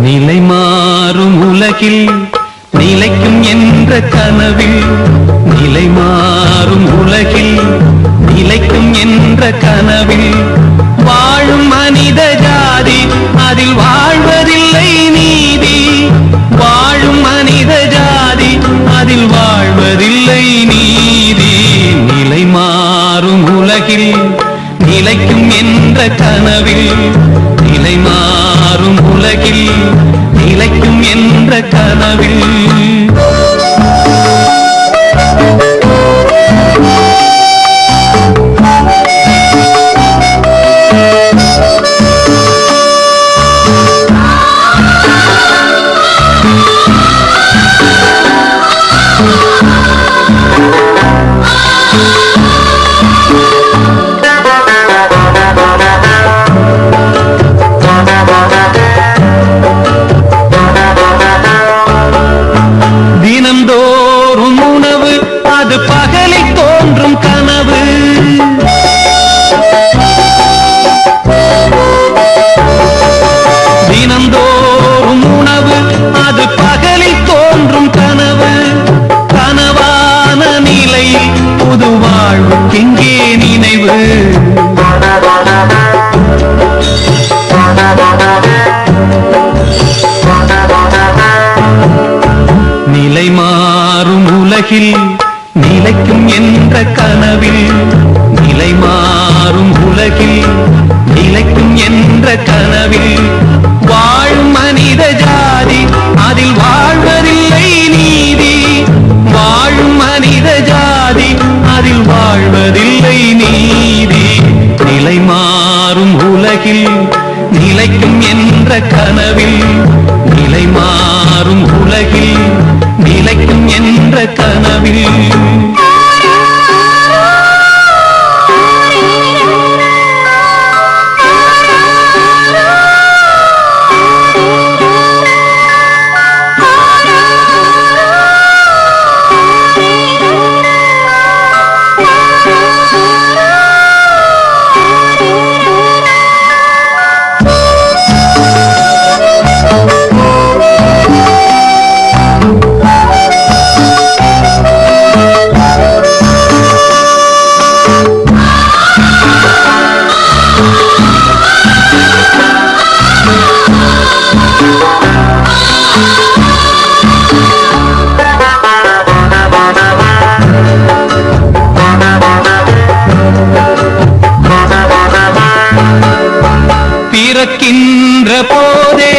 நிலை மாறும் உலகில் நிலைக்கும் என்ற கனவில், நிலை மாறும் உலகில் நிலைக்கும் என்ற கனவில் வாழும் மனித ஜாதி அதில் வாழ்வதில்லை நீதி. வாழும் மனித ஜாதி அதில் வாழ்வதில்லை நீதி. நிலை மாறும் உலகில் நிலைக்கும் என்ற கனவில், நிலை மாறும் உலகில் நிலைக்கும் என்ற கனவில். தினந்தோறும் உணவு அது பகலில் தோன்றும் கனவு. தினந்தோறும் உணவு அது பகலில் தோன்றும் கனவு. கனவான நிலையில் புது வாழ்வுக்கெங்கே நினைவு. நிலை மாறும் உலகில் நிலைக்கும் என்ற கனவில், நிலை மாறும் உலகில் நிலைக்கும் என்ற கனவில் வாழும் மனித ஜாதி அதில் வாழ்வதில்லை நீதி. வாழும் மனித ஜாதி அதில் வாழ்வதில்லை நீதி. நிலை மாறும் உலகில் நிலைக்கும் என்ற கனவில், நிலை மாறும் உலகில் நிலைக்கும் என்ற கனவில். பிறக்கின்ற போதே